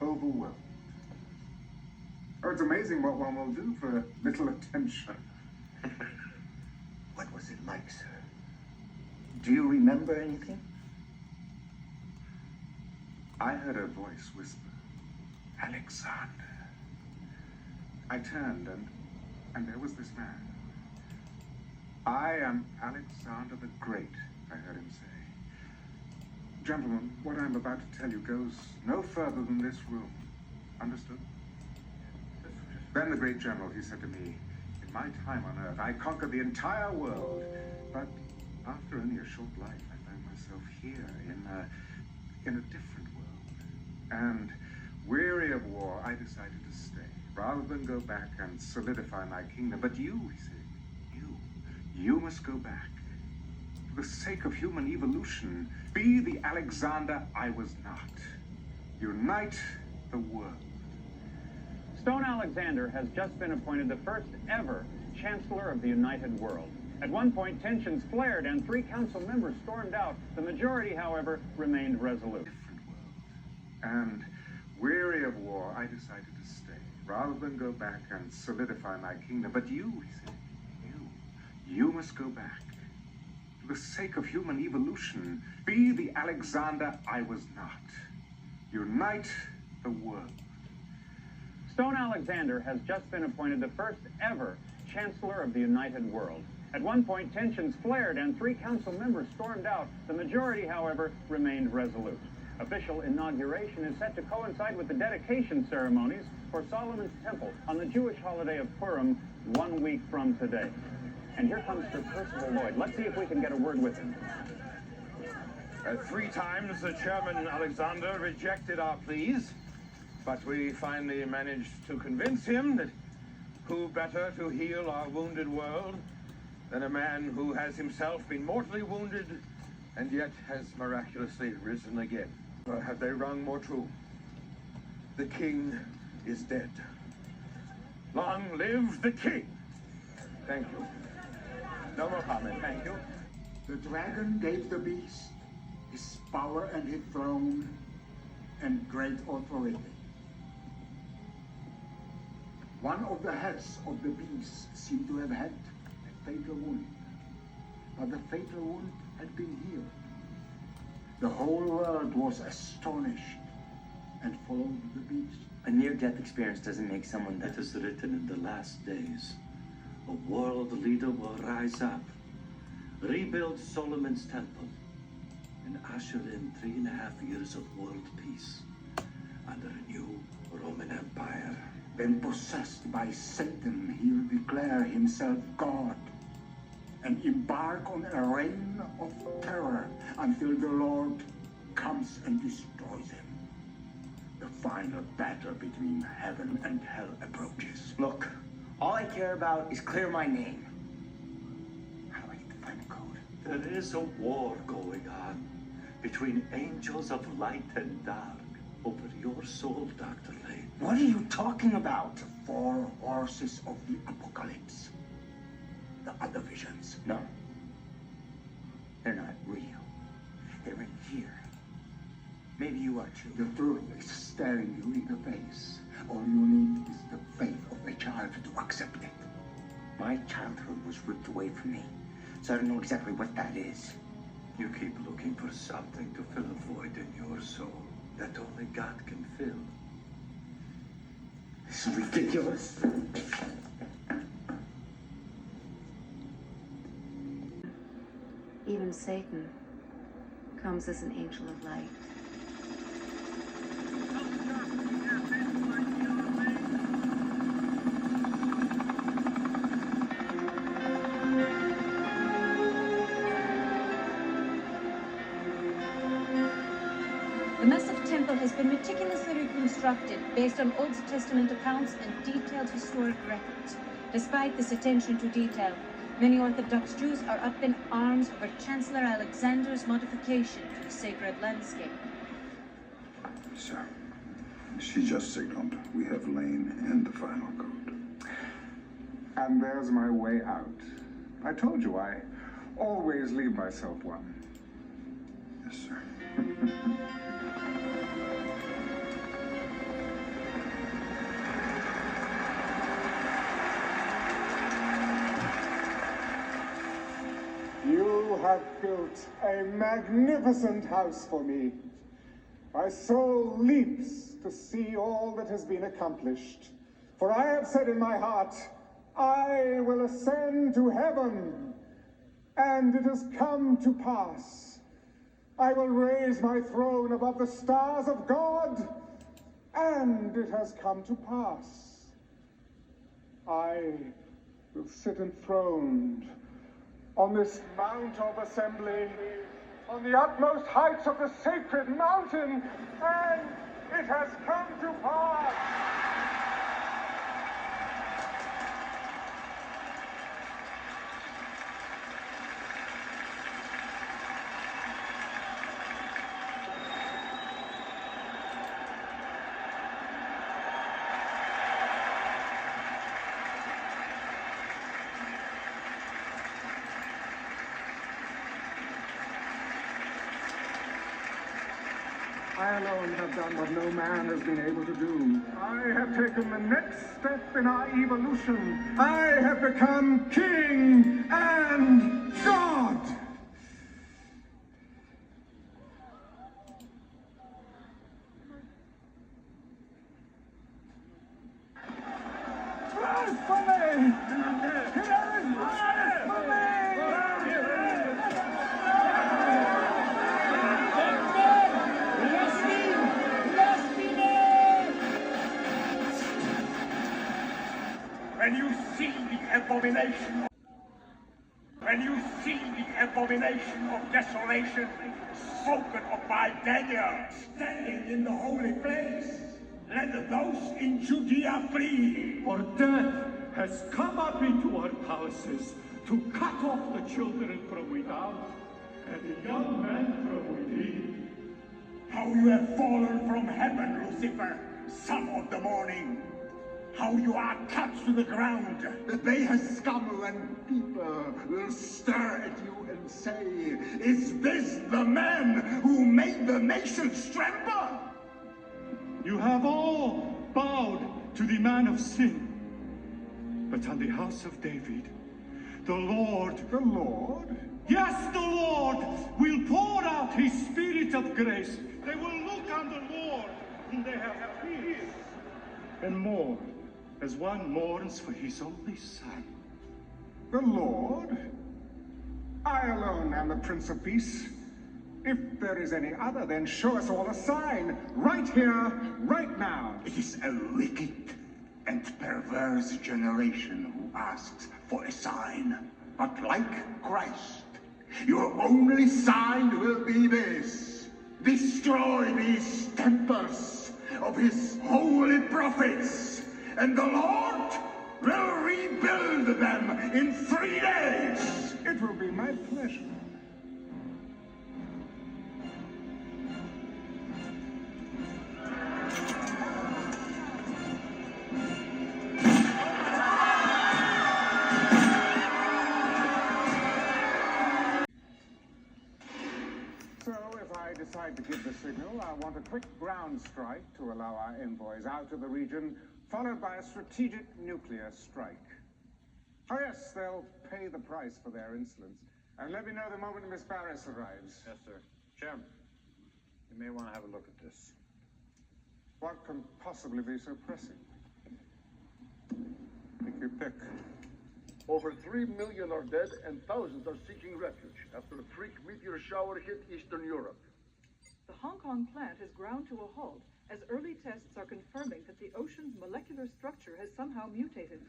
overwhelmed. Oh, it's amazing what one will do for a little attention. What was it like, sir? Do you remember anything? I heard a voice whisper, Alexander. I turned and there was this man. I am Alexander the Great, I heard him say. Gentlemen, what I'm about to tell you goes no further than this room. Understood? Then the great general, he said to me, in my time on Earth, I conquered the entire world. But after only a short life, I found myself here in a different world. And weary of war, I decided to stay, rather than go back and solidify my kingdom. But you, he said, you must go back. For the sake of human evolution, be the Alexander I was not. Unite the world. Stone Alexander has just been appointed the first ever Chancellor of the United World. At one point, tensions flared and 3 council members stormed out. The majority, however, remained resolute. Different world. And weary of war, I decided to stay, rather than go back and solidify my kingdom. But you, he said, you must go back. For the sake of human evolution, be the Alexander I was not. Unite the world. Stone Alexander has just been appointed the first ever Chancellor of the United World. At one point, tensions flared and 3 council members stormed out. The majority, however, remained resolute. Official inauguration is set to coincide with the dedication ceremonies for Solomon's Temple on the Jewish holiday of Purim 1 week from today. And here comes Sir Percival Lloyd. Let's see if we can get a word with him. 3 times the Chairman Alexander rejected our pleas, but we finally managed to convince him that who better to heal our wounded world than a man who has himself been mortally wounded and yet has miraculously risen again. Have they rung more true? The king is dead. Long live the king! Thank you. No more comment, thank you. The dragon gave the beast his power and his throne and great authority. One of the heads of the beast seemed to have had a fatal wound, but the fatal wound had been healed. The whole world was astonished and followed the beast. A near-death experience doesn't make someone that is written in the last days. A world leader will rise up, rebuild Solomon's temple, and usher in 3.5 years of world peace under a new Roman Empire. Then, possessed by Satan, he will declare himself God and embark on a reign of terror until the Lord comes and destroys him. The final battle between heaven and hell approaches. Look, all I care about is clear my name. How do I get the final code? There is a war going on between angels of light and dark over your soul, Dr. Lane. What are you talking about? The 4 horses of the apocalypse. The other visions. No. They're not real. They're in here. Maybe you are too. The truth is staring you in the face. All you need is the faith of a child to accept it. My childhood was ripped away from me, so I don't know exactly what that is. You keep looking for something to fill a void in your soul that only God can fill. This is ridiculous. Even Satan comes as an angel of light. The massive temple has been meticulously reconstructed based on Old Testament accounts and detailed historic records. Despite this attention to detail, many Orthodox Jews are up in arms over Chancellor Alexander's modification to the sacred landscape. Sir, she just signaled. We have Lane and the final code. And there's my way out. I told you I always leave myself one. Yes, sir. have built a magnificent house for me. My soul leaps to see all that has been accomplished. For I have said in my heart, I will ascend to heaven, and it has come to pass. I will raise my throne above the stars of God, and it has come to pass. I will sit enthroned on this mount of assembly, on the utmost heights of the sacred mountain, and it has come to pass. I alone have done what no man has been able to do. I have taken the next step in our evolution. I have become king and God! Blasphemy! There is blasphemy! When you see the abomination, when you see the abomination of desolation spoken of by Daniel standing in the holy place, let those in Judea flee. For death has come up into our palaces to cut off the children from without and the young men from within. How you have fallen from heaven, Lucifer, son of the morning. How you are cut to the ground. The day has come when people will stare at you and say, is this the man who made the nations tremble? You have all bowed to the man of sin. But on the house of David, the Lord... The Lord? Yes, the Lord will pour out his spirit of grace. They will look on the Lord whom they have pierced and mourn as one mourns for his only son. The Lord? I alone am the Prince of Peace. If there is any other, then show us all a sign, right here, right now. It is a wicked and perverse generation who asks for a sign. But like Christ, your only sign will be this. Destroy these temples of his holy prophets, and the Lord will rebuild them in 3 days. It will be my pleasure. So, if I decide to give the signal, I want a quick ground strike to allow our envoys out of the region, followed by a strategic nuclear strike. Oh yes, they'll pay the price for their insolence. And let me know the moment Miss Barris arrives. Yes, sir. Chairman, you may want to have a look at this. What can possibly be so pressing? Take your pick. Over 3 million are dead and thousands are seeking refuge after a freak meteor shower hit Eastern Europe. The Hong Kong plant has ground to a halt as early tests are confirming that the ocean's molecular structure has somehow mutated.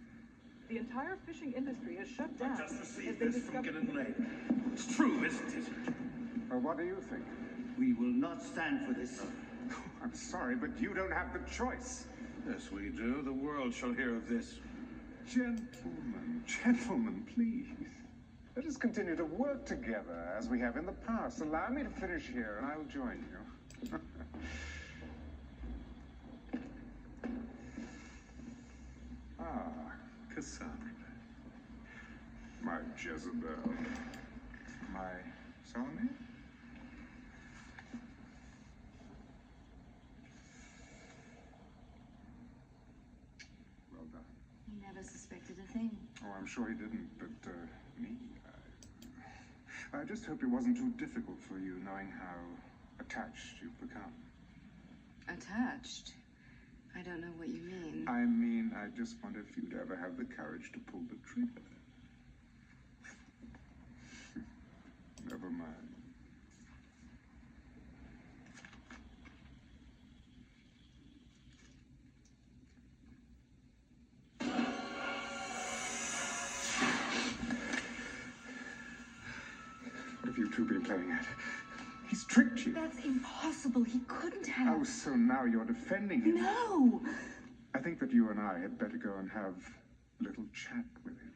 The entire fishing industry has shut down. I just as received they this from discover- Gillen Lane. It's true, isn't it? Well, what do you think? We will not stand for this. I'm sorry, but you don't have the choice. Yes, we do. The world shall hear of this. Gentlemen, please. Let us continue to work together as we have in the past. Allow me to finish here, and I will join you. Cassandra. My Jezebel. My Salome? Well done. He never suspected a thing. Oh, I'm sure he didn't, but me? I just hope it wasn't too difficult for you, knowing how attached you've become. Attached? I don't know what you mean. I mean, I just wonder if you'd ever have the courage to pull the trigger. Never mind. What have you two been playing at? He's tricked you. That's impossible. He couldn't have. Oh, so now you're defending him. No! I think that you and I had better go and have a little chat with him.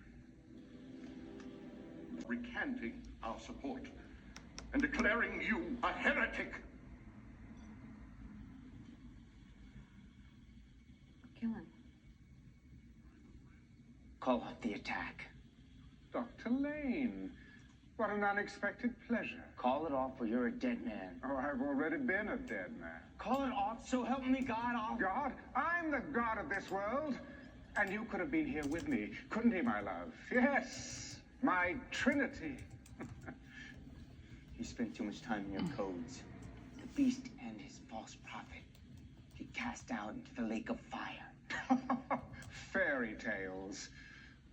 Recanting our support and declaring you a heretic. Gillen. Call off the attack. Dr. Lane, what an unexpected pleasure. Call it off or you're a dead man. Oh, I've already been a dead man. Call it off, so help me God. God? I'm the god of this world. And you could have been here with me, couldn't he, my love? Yes, my Trinity. You spent too much time in your codes. The beast and his false prophet. He cast out into the lake of fire. Fairy tales.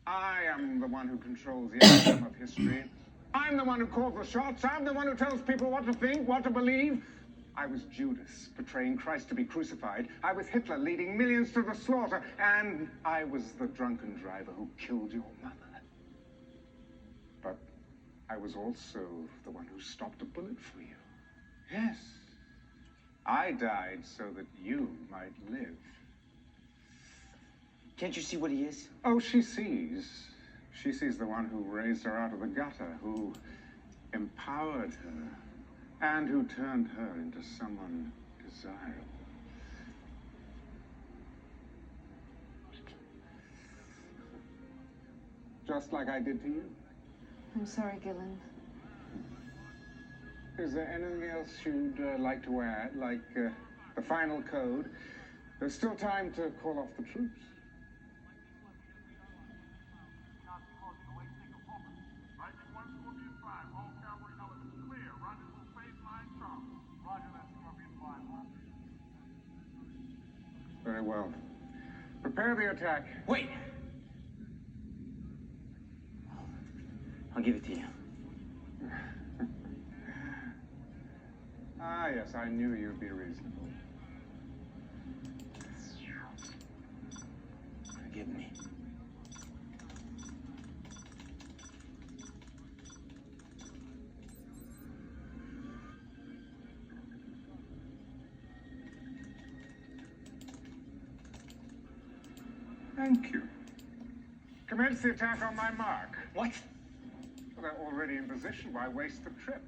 I am the one who controls the outcome of history. I'm the one who calls the shots. I'm the one who tells people what to think, what to believe. I was Judas, betraying Christ to be crucified. I was Hitler, leading millions to the slaughter. And I was the drunken driver who killed your mother. But I was also the one who stopped a bullet for you. Yes. I died so that you might live. Can't you see what he is? Oh, she sees. She sees the one who raised her out of the gutter, who empowered her, and who turned her into someone desirable. Just like I did to you. I'm sorry, Gillen. Is there anything else you'd like to add, like the final code? There's still time to call off the troops. Very well. Prepare the attack. Wait! I'll give it to you. Ah, yes, I knew you'd be reasonable. Forgive me. Thank you. Commence the attack on my mark. What? Well, they're already in position. Why waste the trip?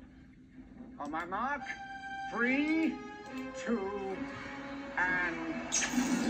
On my mark, 3, 2, and...